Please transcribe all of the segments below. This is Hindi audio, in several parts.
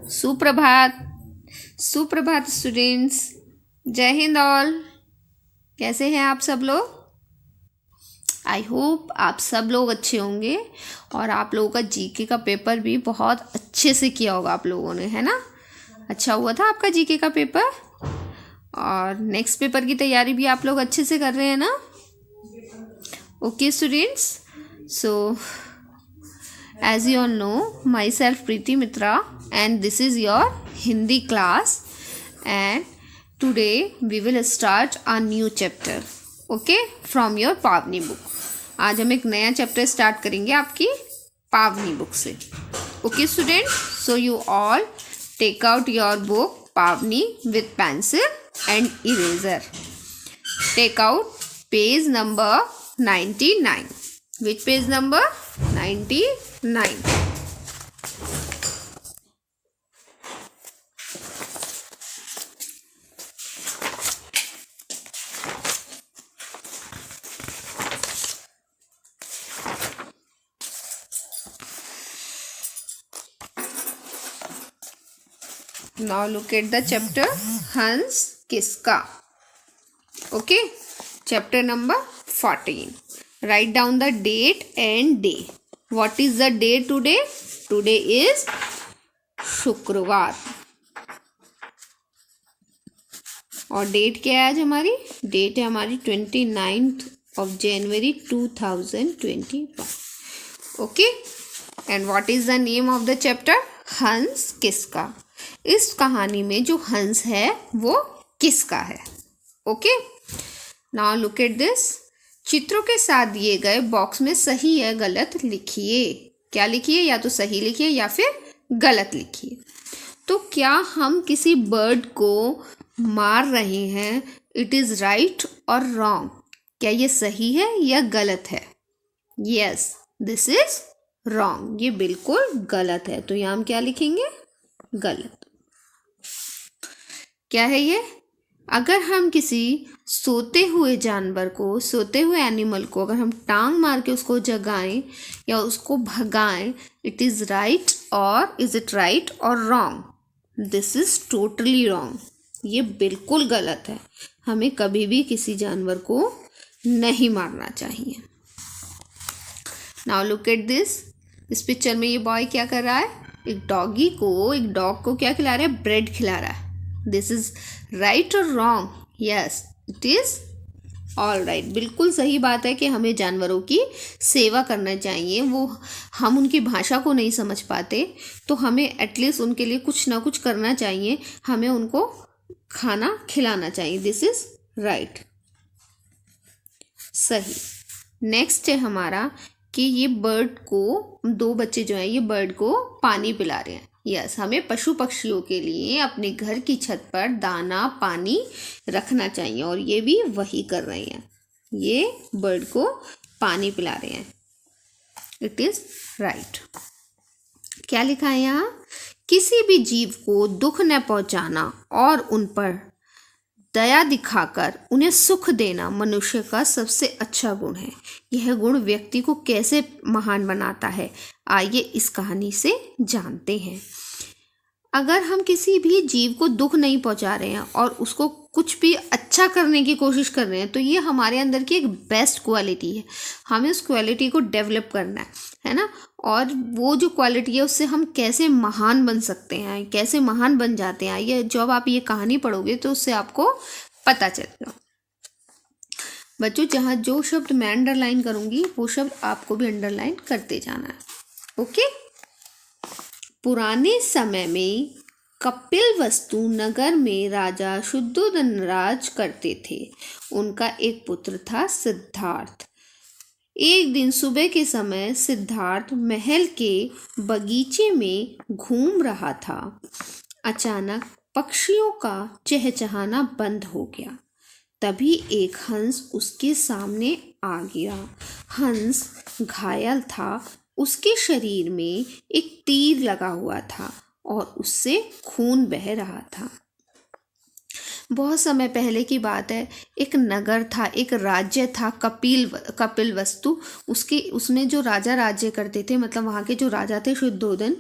सुप्रभात। सुप्रभात स्टूडेंट्स। जय हिंद ऑल। कैसे हैं आप सब लोग? आई होप आप सब लोग अच्छे होंगे और आप लोगों का जीके का पेपर भी बहुत अच्छे से किया होगा आप लोगों ने, है ना? अच्छा हुआ था आपका जीके का पेपर और नेक्स्ट पेपर की तैयारी भी आप लोग अच्छे से कर रहे हैं ना? Okay students, so as you all know, myself Preeti Mitra and this is your Hindi class and today we will start a new chapter, okay, from your पावनी book। आज हम एक नया चैप्टर स्टार्ट करेंगे आपकी पावनी बुक से। Okay student, so you all take out your book पावनी with pencil and eraser। Take out page number 99। Which page number? 99। Now look at the chapter हंस किसका। Okay, chapter number 14। Write down the date and day। What is the day today? Today is शुक्रवार। और डेट क्या है आज हमारी? डेट है हमारी 29th of January 2021। Okay, and what is the name of the chapter? हंस किसका। इस कहानी में जो हंस है वो किसका है? Okay, now look at this. चित्रों के साथ दिए गए बॉक्स में सही या गलत लिखिए। क्या लिखिए? या तो सही लिखिए या फिर गलत लिखिए। तो क्या हम किसी बर्ड को मार रहे हैं? इट इज़ राइट और रॉन्ग। क्या ये सही है या गलत है? Yes, this is wrong. ये बिल्कुल गलत है। तो यहाँ हम क्या लिखेंगे? गलत। क्या है ये? अगर हम किसी सोते हुए जानवर को, सोते हुए एनिमल को अगर हम टांग मार के उसको जगाएं या उसको भगाएं, इट इज़ राइट और इज़ इट राइट और wrong? This is totally wrong. ये बिल्कुल गलत है। हमें कभी भी किसी जानवर को नहीं मारना चाहिए। Now look at this. इस पिक्चर में ये बॉय क्या कर रहा है? एक डॉग को क्या खिला रहा है? ब्रेड खिला रहा है। दिस इज राइट और wrong? Yes, it is all right. बिल्कुल सही बात है कि हमें जानवरों की सेवा करना चाहिए। वो हम उनकी भाषा को नहीं समझ पाते तो हमें एटलीस्ट उनके लिए कुछ ना कुछ करना चाहिए। हमें उनको खाना खिलाना चाहिए। दिस इज राइट, सही। नेक्स्ट है हमारा कि ये बर्ड को, दो बच्चे जो हैं ये बर्ड को पानी पिला रहे हैं। यस, हमें पशु पक्षियों के लिए अपने घर की छत पर दाना पानी रखना चाहिए और ये भी वही कर रहे हैं। ये बर्ड को पानी पिला रहे हैं। It is right. क्या लिखा है यहाँ? किसी भी जीव को दुख न पहुंचाना और उन पर दया दिखाकर उन्हें सुख देना मनुष्य का सबसे अच्छा गुण है। यह गुण व्यक्ति को कैसे महान बनाता है, आइए इस कहानी से जानते हैं। अगर हम किसी भी जीव को दुख नहीं पहुंचा रहे हैं और उसको कुछ भी अच्छा करने की कोशिश कर रहे हैं तो ये हमारे अंदर की एक बेस्ट क्वालिटी है। हमें उस क्वालिटी को डेवलप करना है ना? और वो जो क्वालिटी है उससे हम कैसे महान बन सकते हैं, कैसे महान बन जाते हैं, ये जब आप ये कहानी पढ़ोगे तो उससे आपको पता चलेगा। बच्चों, जहाँ जो शब्द मैं अंडरलाइन करूँगी वो शब्द आपको भी अंडरलाइन करते जाना है। ओके। पुराने समय में कपिलवस्तु नगर में राजा शुद्धोधन राज करते थे। उनका एक पुत्र था सिद्धार्थ। एक दिन सुबह के समय सिद्धार्थ महल के बगीचे में घूम रहा था। अचानक पक्षियों का चहचहाना बंद हो गया। तभी एक हंस उसके सामने आ गया। हंस घायल था। उसके शरीर में एक तीर लगा हुआ था और उससे खून बह रहा था। बहुत समय पहले की बात है। एक नगर था, एक राज्य था कपिलवस्तु। उसमें जो राजा राज्य करते थे, मतलब वहाँ के जो राजा थे शुद्धोधन,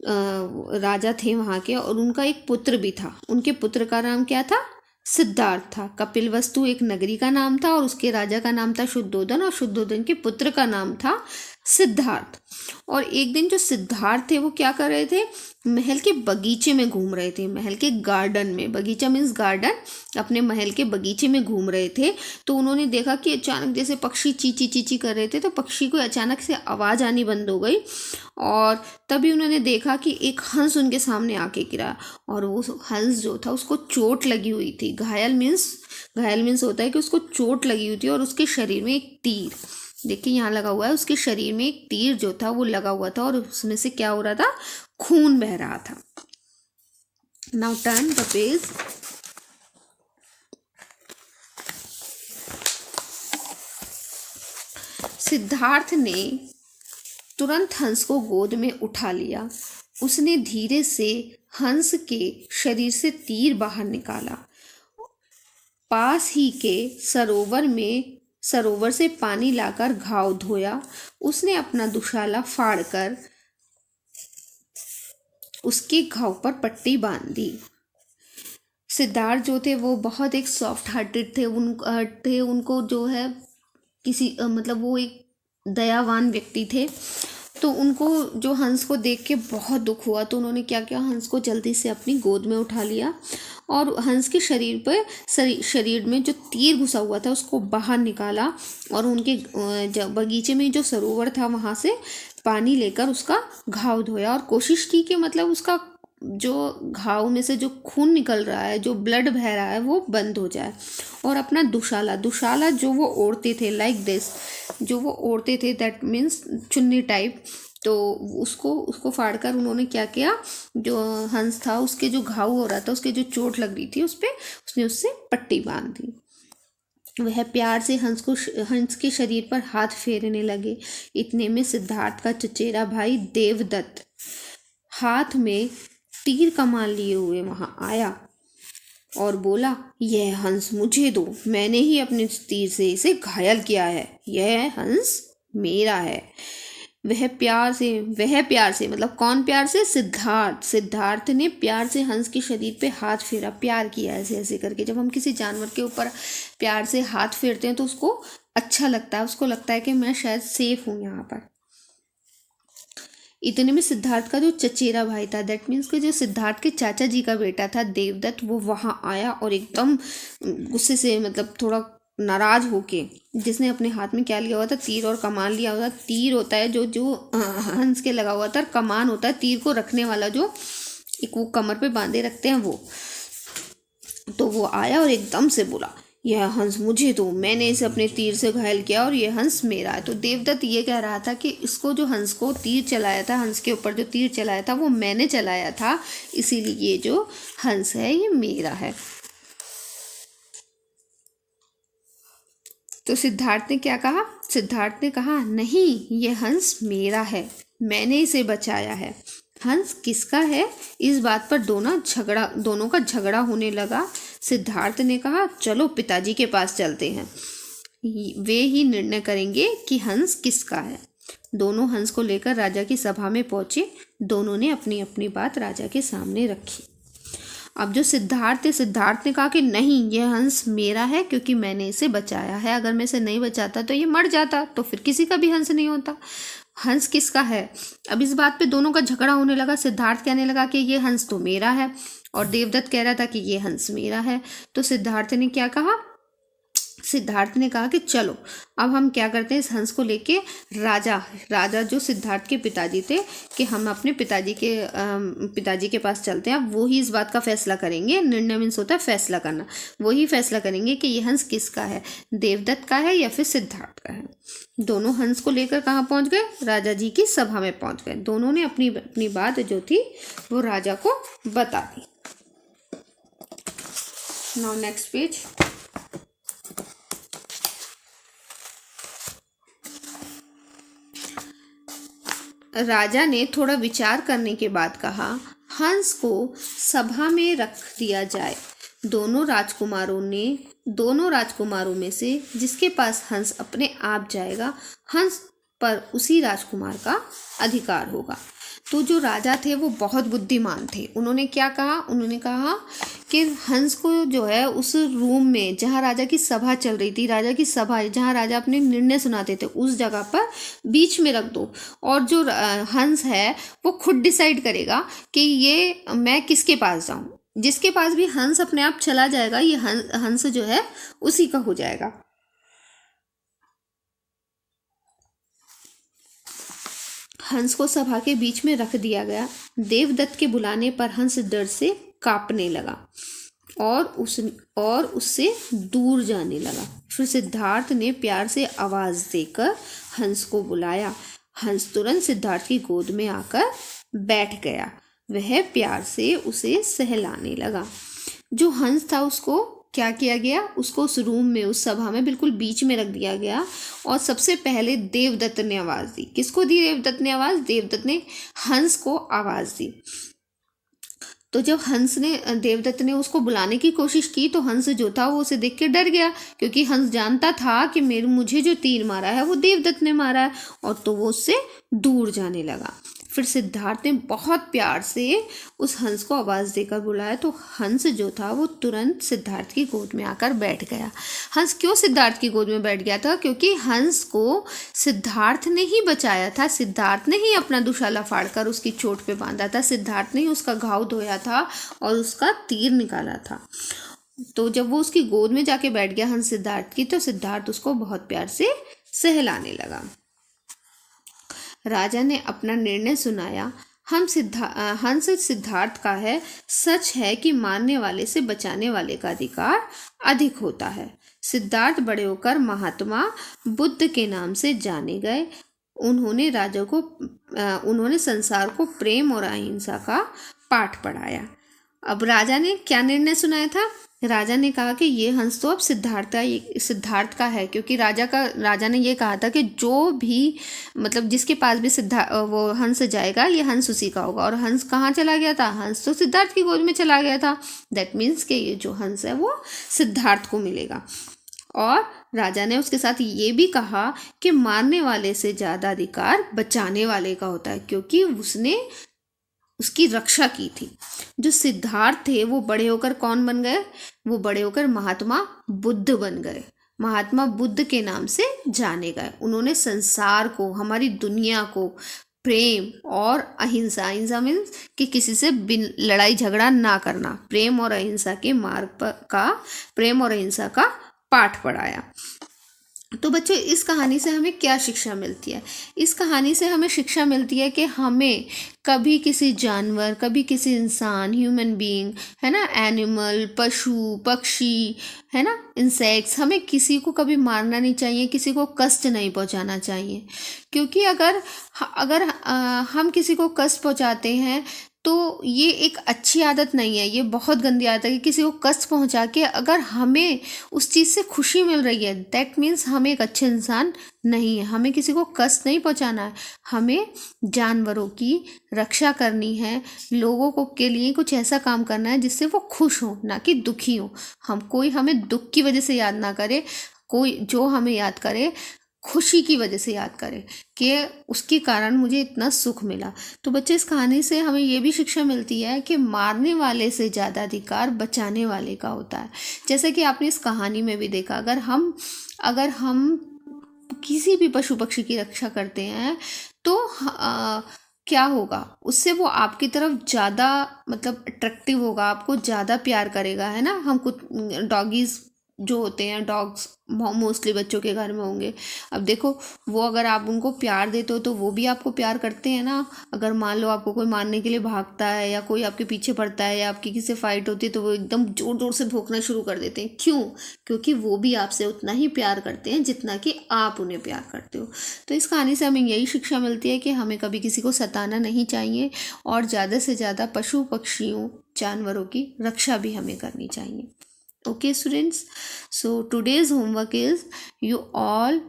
राजा थे वहाँ के, और उनका एक पुत्र भी था। उनके पुत्र का नाम क्या था? सिद्धार्थ था। कपिलवस्तु एक नगरी का नाम था, और उसके राजा का नाम था शुद्धोधन, और शुद्धोधन के पुत्र का नाम था सिद्धार्थ। और एक दिन जो सिद्धार्थ थे वो क्या कर रहे थे? महल के बगीचे में घूम रहे थे, महल के गार्डन में। बगीचा मीन्स गार्डन। अपने महल के बगीचे में घूम रहे थे, तो उन्होंने देखा कि अचानक जैसे पक्षी चींची चींची कर रहे थे, तो पक्षी को अचानक से आवाज़ आनी बंद हो गई, और तभी उन्होंने देखा कि एक हंस उनके सामने आके गिरा, और वो हंस जो था उसको चोट लगी हुई थी। घायल मीन्स होता है कि उसको चोट लगी हुई थी, और उसके शरीर में एक तीर, देखिए यहाँ लगा हुआ है, उसके शरीर में एक तीर जो था वो लगा हुआ था, और उसमें से क्या हो रहा था? खून बह रहा था। Now turn the page. Siddharth ने तुरंत हंस को गोद में उठा लिया। उसने धीरे से हंस के शरीर से तीर बाहर निकाला। पास ही के सरोवर से पानी लाकर घाव धोया। उसने अपना दुशाला फाड़कर उसके घाव पर पट्टी बांध दी। सिद्धार्थ जो थे वो बहुत एक सॉफ्ट हार्टेड थे। उनको जो है मतलब वो एक दयावान व्यक्ति थे। तो उनको जो हंस को देख के बहुत दुख हुआ, तो उन्होंने क्या किया? हंस को जल्दी से अपनी गोद में उठा लिया, और हंस के शरीर में जो तीर घुसा हुआ था उसको बाहर निकाला, और उनके बगीचे में जो सरोवर था वहाँ से पानी लेकर उसका घाव धोया, और कोशिश की कि मतलब उसका जो घाव में से जो खून निकल रहा है, जो ब्लड बह रहा है, वो बंद हो जाए। और अपना दुशाला जो वो ओढ़ते थे, लाइक दिस, जो वो ओढ़ते थे, दैट मीन्स चुन्नी टाइप, तो उसको फाड़कर उन्होंने क्या किया? जो हंस था उसके जो घाव हो रहा था, उसके जो चोट लग रही थी उस पर उसने उससे पट्टी बांध दी। वह प्यार से हंस के शरीर पर हाथ फेरने लगे। इतने में सिद्धार्थ का चचेरा भाई देवदत्त हाथ में तीर कमान लिए हुए वहां आया और बोला, यह हंस मुझे दो, मैंने ही अपने तीर से इसे घायल किया है, यह हंस मेरा है। वह प्यार से मतलब कौन प्यार से? सिद्धार्थ ने प्यार से हंस के शरीर पे हाथ फेरा, प्यार किया ऐसे ऐसे करके। जब हम किसी जानवर के ऊपर प्यार से हाथ फेरते हैं तो उसको अच्छा लगता है, उसको लगता है कि मैं शायद सेफ हूँ यहाँ पर। इतने में सिद्धार्थ का जो चचेरा भाई था, दैट मीन्स कि जो सिद्धार्थ के चाचा जी का बेटा था देवदत्त, वो वहाँ आया और एकदम गुस्से से, मतलब थोड़ा नाराज होके, जिसने अपने हाथ में क्या लिया हुआ था? तीर और कमान लिया हुआ था। तीर होता है जो हंस के लगा हुआ था, और कमान होता है तीर को रखने वाला, जो एक वो कमर पे बांधे रखते हैं वो। तो वो आया और एकदम से बोला, यह हंस मुझे दो, मैंने इसे अपने तीर से घायल किया और यह हंस मेरा है। तो देवदत्त ये कह रहा था कि इसको जो हंस को तीर चलाया था, हंस के ऊपर जो तीर चलाया था वो मैंने चलाया था, इसीलिए ये जो हंस है ये मेरा है। तो सिद्धार्थ ने क्या कहा? सिद्धार्थ ने कहा, नहीं, ये हंस मेरा है, मैंने इसे बचाया है। हंस किसका है? इस बात पर दोनों का झगड़ा होने लगा। सिद्धार्थ ने कहा, चलो पिताजी के पास चलते हैं, वे ही निर्णय करेंगे कि हंस किसका है। दोनों हंस को लेकर राजा की सभा में पहुंचे। दोनों ने अपनी अपनी बात राजा के सामने रखी। अब जो सिद्धार्थ ने कहा कि नहीं, यह हंस मेरा है क्योंकि मैंने इसे बचाया है, अगर मैं इसे नहीं बचाता तो ये मर जाता, तो फिर किसी का भी हंस नहीं होता। हंस किसका है? अब इस बात पे दोनों का झगड़ा होने लगा। सिद्धार्थ कहने लगा कि ये हंस तो मेरा है, और देवदत्त कह रहा था कि ये हंस मेरा है। तो सिद्धार्थ ने क्या कहा? सिद्धार्थ ने कहा कि चलो अब हम क्या करते हैं, इस हंस को लेके राजा जो सिद्धार्थ के पिताजी थे, कि हम अपने पिताजी के पास चलते हैं। अब वो ही इस बात का फैसला करेंगे। निर्णय मीन्स होता है फैसला करना। वही फैसला करेंगे कि ये हंस किसका है, देवदत्त का है या फिर सिद्धार्थ का है। दोनों हंस को लेकर कहाँ पहुँच गए? राजा जी की सभा में पहुँच गए। दोनों ने अपनी अपनी बात जो थी वो राजा को बता दी। Now next page. राजा ने थोड़ा विचार करने के बाद कहा, हंस को सभा में रख दिया जाए। दोनों राजकुमारों में से जिसके पास हंस अपने आप जाएगा, हंस पर उसी राजकुमार का अधिकार होगा। तो जो राजा थे वो बहुत बुद्धिमान थे। उन्होंने क्या कहा, उन्होंने कहा कि हंस को जो है उस रूम में जहाँ राजा की सभा चल रही थी, राजा की सभा जहाँ राजा अपने निर्णय सुनाते थे, उस जगह पर बीच में रख दो, और जो हंस है वो खुद डिसाइड करेगा कि ये मैं किसके पास जाऊं। जिसके पास भी हंस अपने आप चला जाएगा, ये हंस जो है उसी का हो जाएगा। हंस को सभा के बीच में रख दिया गया। देवदत्त के बुलाने पर हंस डर से कांपने लगा और उससे दूर जाने लगा। फिर सिद्धार्थ ने प्यार से आवाज देकर हंस को बुलाया। हंस तुरंत सिद्धार्थ की गोद में आकर बैठ गया। वह प्यार से उसे सहलाने लगा। जो हंस था उसको क्या किया गया, उसको उस रूम में, उस सभा में बिल्कुल बीच में रख दिया गया। और सबसे पहले देवदत्त ने आवाज दी। किसको दी देवदत्त ने आवाज? देवदत्त ने हंस को आवाज दी। तो जब देवदत्त ने उसको बुलाने की कोशिश की तो हंस जो था वो उसे देख के डर गया, क्योंकि हंस जानता था कि मुझे जो तीर मारा है वो देवदत्त ने मारा है, और तो वो उससे दूर जाने लगा। फिर सिद्धार्थ ने बहुत प्यार से उस हंस को आवाज़ देकर बुलाया, तो हंस जो था वो तुरंत सिद्धार्थ की गोद में आकर बैठ गया। हंस क्यों सिद्धार्थ की गोद में बैठ गया था? क्योंकि हंस को सिद्धार्थ ने ही बचाया था। सिद्धार्थ ने ही अपना दुशाला फाड़कर उसकी चोट पे बांधा था। सिद्धार्थ ने ही उसका घाव धोया था और उसका तीर निकाला था। तो जब वो उसकी गोद में जाके बैठ गया हंस सिद्धार्थ की, तो सिद्धार्थ उसको बहुत प्यार से सहलाने लगा। राजा ने अपना निर्णय सुनाया। हंस सिद्धार्थ का है। सच है कि मारने वाले से बचाने वाले का अधिकार अधिक होता है। सिद्धार्थ बड़े होकर महात्मा बुद्ध के नाम से जाने गए। उन्होंने संसार को प्रेम और अहिंसा का पाठ पढ़ाया। अब राजा ने क्या निर्णय सुनाया था? राजा ने कहा कि ये हंस तो अब सिद्धार्थ का है, क्योंकि राजा ने ये कहा था कि जो भी मतलब जिसके पास भी वो हंस जाएगा, ये हंस उसी का होगा। और हंस कहाँ चला गया था? हंस तो सिद्धार्थ की गोद में चला गया था। दैट मीन्स कि ये जो हंस है वो सिद्धार्थ को मिलेगा। और राजा ने उसके साथ ये भी कहा कि मारने वाले से ज़्यादा अधिकार बचाने वाले का होता है, क्योंकि उसने उसकी रक्षा की थी। जो सिद्धार्थ थे वो बड़े होकर कौन बन गए? वो बड़े होकर महात्मा बुद्ध बन गए। महात्मा बुद्ध के नाम से जाने गए। उन्होंने संसार को, हमारी दुनिया को प्रेम और अहिंसा, अहिंसा मीन्स कि किसी से लड़ाई झगड़ा ना करना, प्रेम और अहिंसा के प्रेम और अहिंसा का पाठ पढ़ाया। तो बच्चों, इस कहानी से हमें क्या शिक्षा मिलती है? इस कहानी से हमें शिक्षा मिलती है कि हमें कभी किसी जानवर, कभी किसी इंसान, ह्यूमन बीइंग है ना, एनिमल, पशु पक्षी है ना, इंसेक्ट्स, हमें किसी को कभी मारना नहीं चाहिए, किसी को कष्ट नहीं पहुंचाना चाहिए। क्योंकि अगर हम किसी को कष्ट पहुंचाते हैं तो ये एक अच्छी आदत नहीं है, ये बहुत गंदी आदत है कि किसी को कष्ट पहुंचा के अगर हमें उस चीज़ से खुशी मिल रही है, दैट मीन्स हम एक अच्छे इंसान नहीं है। हमें किसी को कष्ट नहीं पहुंचाना है, हमें जानवरों की रक्षा करनी है, लोगों को के लिए कुछ ऐसा काम करना है जिससे वो खुश हो, ना कि दुखी हो। कोई हमें दुख की वजह से याद ना करे, कोई जो हमें याद करे खुशी की वजह से याद करे कि उसके कारण मुझे इतना सुख मिला। तो बच्चे, इस कहानी से हमें ये भी शिक्षा मिलती है कि मारने वाले से ज़्यादा अधिकार बचाने वाले का होता है। जैसे कि आपने इस कहानी में भी देखा, अगर हम किसी भी पशु पक्षी की रक्षा करते हैं तो क्या होगा, उससे वो आपकी तरफ ज़्यादा मतलब अट्रैक्टिव होगा, आपको ज़्यादा प्यार करेगा, है ना। हम कुछ डॉगीज़ जो होते हैं, डॉग्स मोस्टली बच्चों के घर में होंगे। अब देखो, वो अगर आप उनको प्यार देते हो तो वो भी आपको प्यार करते हैं ना। अगर मान लो आपको कोई मारने के लिए भागता है या कोई आपके पीछे पड़ता है या आपकी किसी से फाइट होती है तो वो एकदम जोर जोर से भौंकना शुरू कर देते हैं। क्यों? क्योंकि वो भी आपसे उतना ही प्यार करते हैं जितना कि आप उन्हें प्यार करते हो। तो इस कहानी से हमें यही शिक्षा मिलती है कि हमें कभी किसी को सताना नहीं चाहिए और ज़्यादा से ज़्यादा पशु पक्षियों, जानवरों की रक्षा भी हमें करनी चाहिए। Okay, students, so today's homework is you all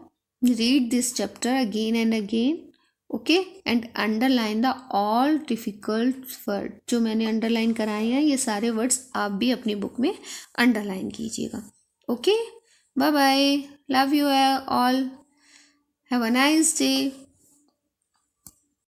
read this chapter again and again, okay, and underline the all difficult word जो मैंने अंडरलाइन कराए हैं। ये सारे वर्ड्स आप भी अपनी बुक में अंडरलाइन कीजिएगा। Okay, bye bye, love you all, have a nice day.